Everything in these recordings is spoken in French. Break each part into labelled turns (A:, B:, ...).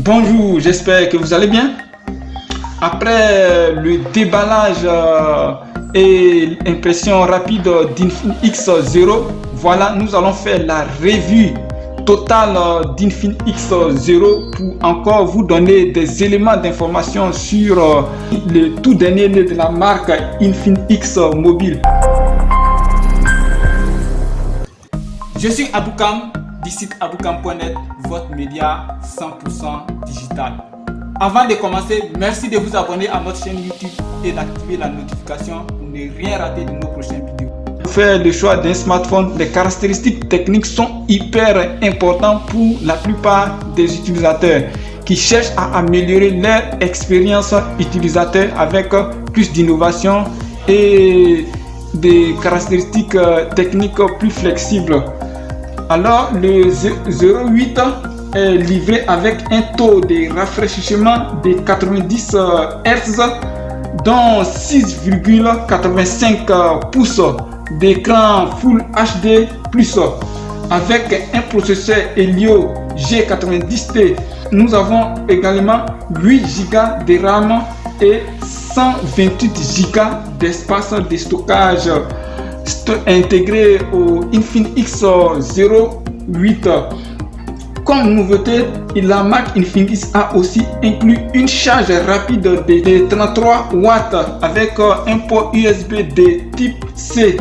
A: Bonjour, j'espère que vous allez bien. Après le déballage et impression rapide d'Infinix X0, voilà, nous allons faire la revue totale d'Infinix X0 pour encore vous donner des éléments d'information sur le tout dernier de la marque Infinix Mobile. Je suis Aboukam du site aboukam.net, votre média 100% digital. Avant de commencer, merci de vous abonner à notre chaîne YouTube et d'activer la notification pour ne rien rater de nos prochaines vidéos. Pour faire le choix d'un smartphone, les caractéristiques techniques sont hyper importantes pour la plupart des utilisateurs qui cherchent à améliorer leur expérience utilisateur avec plus d'innovation et des caractéristiques techniques plus flexibles. Alors le 08 est livré avec un taux de rafraîchissement de 90 Hz dont 6,85 pouces d'écran Full HD+, avec un processeur Helio G90T. Nous avons également 8 Go de RAM et 128 Go d'espace de stockage intégré au Infinix X08. Comme nouveauté, la marque Infinix a aussi inclus une charge rapide de 33 watts avec un port USB de type C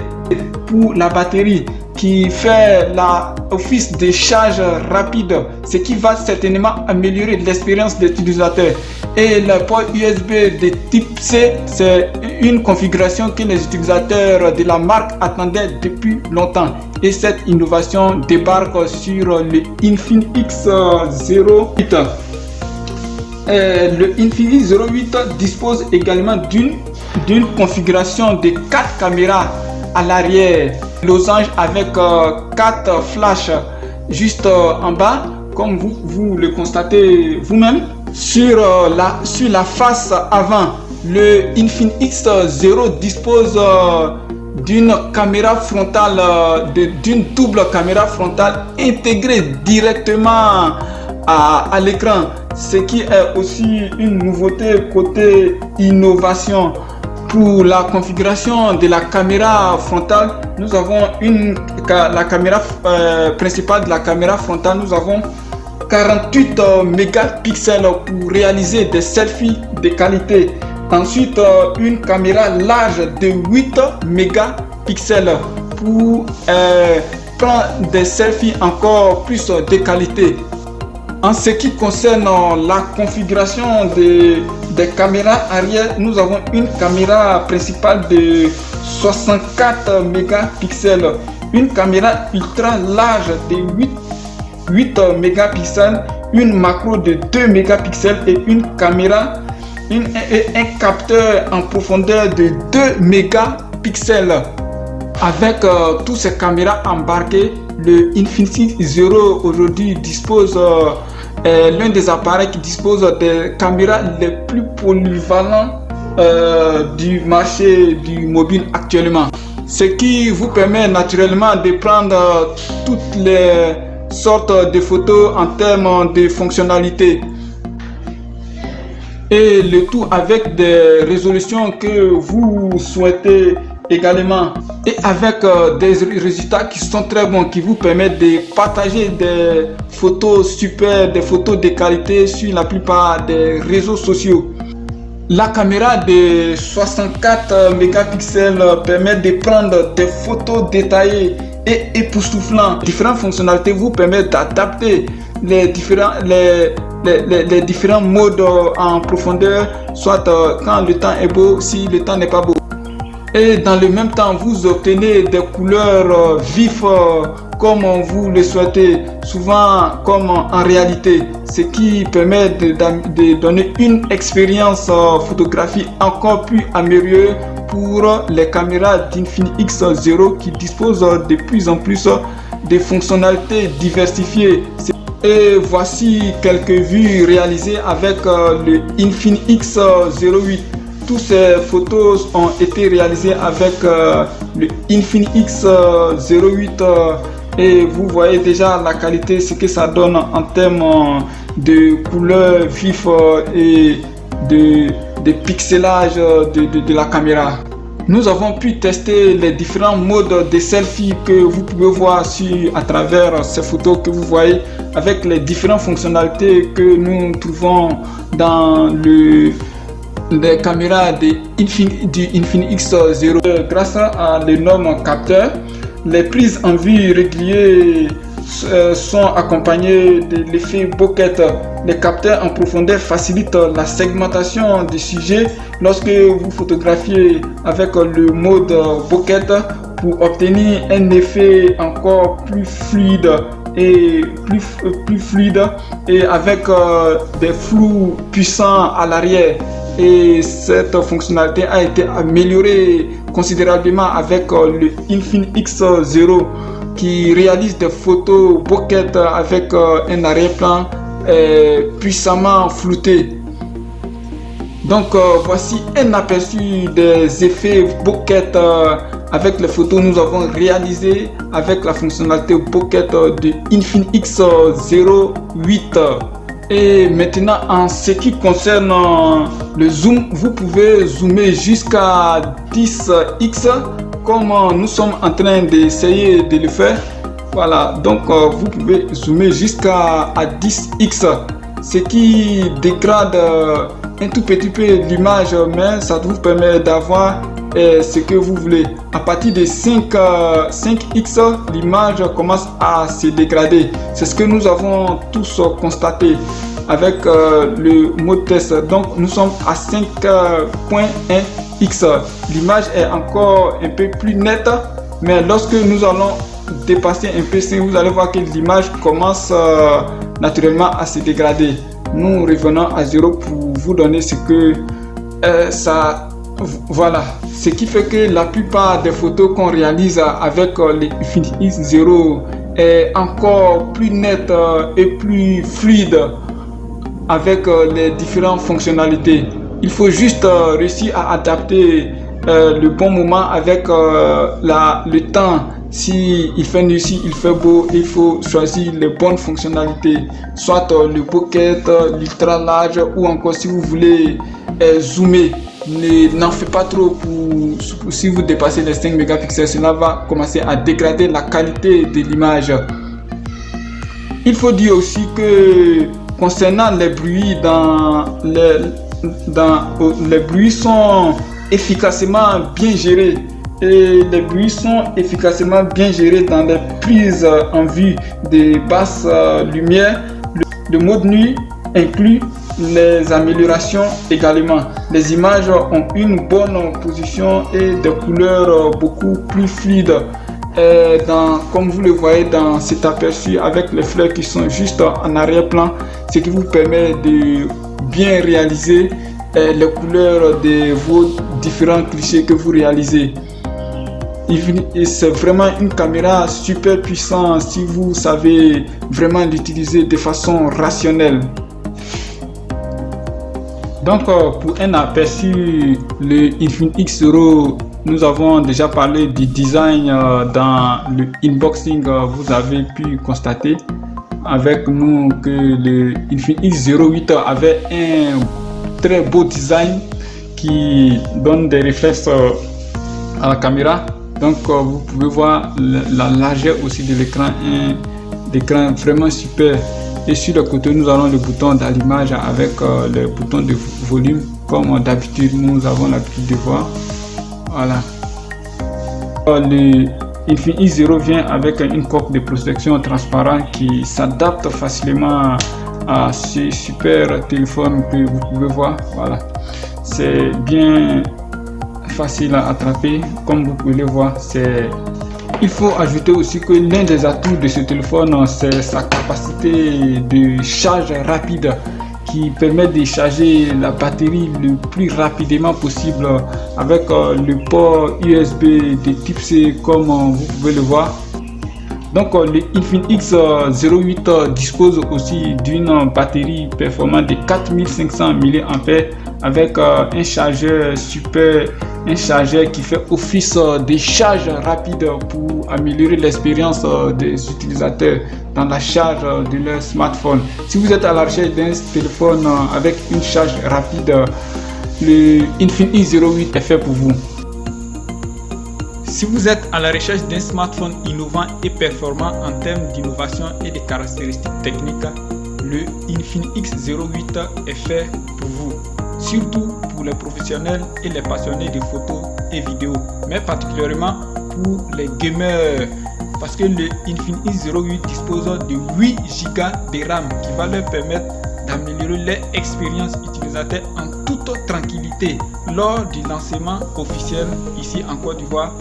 A: pour la batterie qui fait l'office de charge rapide, ce qui va certainement améliorer l'expérience de l'utilisateur. Et le port USB de type C, c'est une configuration que les utilisateurs de la marque attendaient depuis longtemps. Et cette innovation débarque sur le Infinix X08. Le Infinix X08 dispose également d'une configuration de 4 caméras à l'arrière, losange avec 4 flashs juste en bas, comme vous le constatez vous-même. Sur la face avant, le Infinix X0 dispose d'une caméra frontale, d'une double caméra frontale intégrée directement à l'écran, ce qui est aussi une nouveauté côté innovation. Pour la configuration de la caméra frontale, nous avons la caméra principale de la caméra frontale, nous avons 48 mégapixels pour réaliser des selfies de qualité. Ensuite, une caméra large de 8 mégapixels pour prendre des selfies encore plus de qualité. En ce qui concerne la configuration des caméras arrière, nous avons une caméra principale de 64 mégapixels, une caméra ultra large de 8 mégapixels, une macro de 2 mégapixels et un capteur en profondeur de 2 mégapixels. Avec toutes ces caméras embarquées, le Infinix X0 aujourd'hui dispose l'un des appareils qui dispose des caméras les plus polyvalentes du marché du mobile actuellement. Ce qui vous permet naturellement de prendre toutes les sortes de photos en termes de fonctionnalité. Et le tout avec des résolutions que vous souhaitez également. Et avec des résultats qui sont très bons, qui vous permettent de partager des photos super, des photos de qualité sur la plupart des réseaux sociaux. La caméra de 64 mégapixels permet de prendre des photos détaillées et époustouflantes. Différentes fonctionnalités vous permettent d'adapter les différents modes en profondeur, soit quand le temps est beau, si le temps n'est pas beau. Et dans le même temps, vous obtenez des couleurs vives comme vous le souhaitez, souvent comme en réalité, ce qui permet de donner une expérience photographique encore plus améliorée pour les caméras d'Infinix X0 qui disposent de plus en plus de fonctionnalités diversifiées. Et voici quelques vues réalisées avec le Infinix X08. Toutes ces photos ont été réalisées avec le Infinix X08 et vous voyez déjà la qualité, ce que ça donne en termes de couleurs vives et de pixelage de la caméra. Nous avons pu tester les différents modes de selfie que vous pouvez voir à travers ces photos que vous voyez, avec les différentes fonctionnalités que nous trouvons dans les caméras du Infinix X0. Grâce à l'énorme capteur, les prises en vue régulières sont accompagnées de l'effet bokeh. Les capteurs en profondeur facilitent la segmentation des sujets lorsque vous photographiez avec le mode bokeh pour obtenir un effet encore plus fluide et avec des flous puissants à l'arrière. Et cette fonctionnalité a été améliorée considérablement avec le Infinix X0 qui réalise des photos bokeh avec un arrière-plan puissamment flouté. Donc voici un aperçu des effets bokeh avec les photos que nous avons réalisées avec la fonctionnalité bokeh de Infinix X08. Et maintenant, en ce qui concerne le zoom, vous pouvez zoomer jusqu'à 10x comme nous sommes en train d'essayer de le faire. Voilà, donc vous pouvez zoomer jusqu'à 10x, ce qui dégrade un tout petit peu l'image, mais ça vous permet d'avoir ce que vous voulez. À partir de 5x, l'image commence à se dégrader. C'est ce que nous avons tous constaté avec le mode test. Donc nous sommes à 5.1x. L'image est encore un peu plus nette, mais lorsque nous allons dépasser un peu 5, vous allez voir que l'image commence naturellement à se dégrader. Nous revenons à 0 pour vous donner ce que ça. Voilà, ce qui fait que la plupart des photos qu'on réalise avec les Infinix X0 est encore plus nette et plus fluide avec les différentes fonctionnalités. Il faut juste réussir à adapter le bon moment avec le temps. Si il fait nuit, si il fait beau, il faut choisir les bonnes fonctionnalités, soit le bokeh, l'ultra large, ou encore si vous voulez zoomer. N'en faites pas trop si vous dépassez les 5 mégapixels, cela va commencer à dégrader la qualité de l'image. Il faut dire aussi que concernant les bruits, les bruits sont efficacement bien gérés. Et les bruits sont efficacement bien gérés dans les prises en vue de basse lumière. Le mode nuit inclut les améliorations également. Les images ont une bonne position et des couleurs beaucoup plus fluides. Comme vous le voyez dans cet aperçu avec les fleurs qui sont juste en arrière-plan, ce qui vous permet de bien réaliser les couleurs de vos différents clichés que vous réalisez. C'est vraiment une caméra super puissante si vous savez vraiment l'utiliser de façon rationnelle. Donc pour un aperçu, le Infinix X0, nous avons déjà parlé du design dans le unboxing. Vous avez pu constater avec nous que le Infinix X08 avait un très beau design qui donne des réflexes à la caméra. Donc vous pouvez voir la largeur aussi de l'écran, un écran vraiment super. Et sur le côté, nous avons le bouton d'allumage avec le bouton de volume, comme d'habitude nous avons l'habitude de voir. Voilà. Le Infinix X0 vient avec une coque de protection transparente qui s'adapte facilement à ce super téléphone que vous pouvez voir. Voilà, c'est bien facile à attraper, comme vous pouvez le voir. Il faut ajouter aussi que l'un des atouts de ce téléphone, c'est sa capacité de charge rapide qui permet de charger la batterie le plus rapidement possible avec le port USB de type C, comme vous pouvez le voir. Donc le Infinix 08 dispose aussi d'une batterie performante de 4500 mAh avec un chargeur qui fait office de charge rapide pour améliorer l'expérience des utilisateurs dans la charge de leur smartphone. Si vous êtes à la recherche d'un téléphone avec une charge rapide, le Infinix 08 est fait pour vous. Si vous êtes à la recherche d'un smartphone innovant et performant en termes d'innovation et de caractéristiques techniques, le Infinix 08 est fait pour vous. Surtout pour les professionnels et les passionnés de photos et vidéos, mais particulièrement pour les gamers, parce que le Infinix 08 dispose de 8 Go de RAM qui va leur permettre d'améliorer leur expérience utilisateur en toute tranquillité. Lors du lancement officiel ici en Côte d'Ivoire,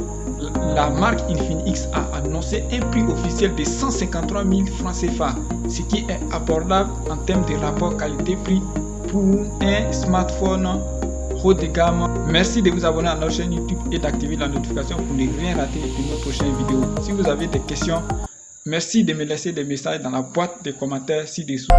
A: la marque Infinix a annoncé un prix officiel de 153 000 francs CFA, ce qui est abordable en termes de rapport qualité-prix pour un smartphone haut de gamme. Merci de vous abonner à notre chaîne YouTube et d'activer la notification pour ne rien rater de nos prochaines vidéos. Si vous avez des questions, merci de me laisser des messages dans la boîte de commentaires ci-dessous.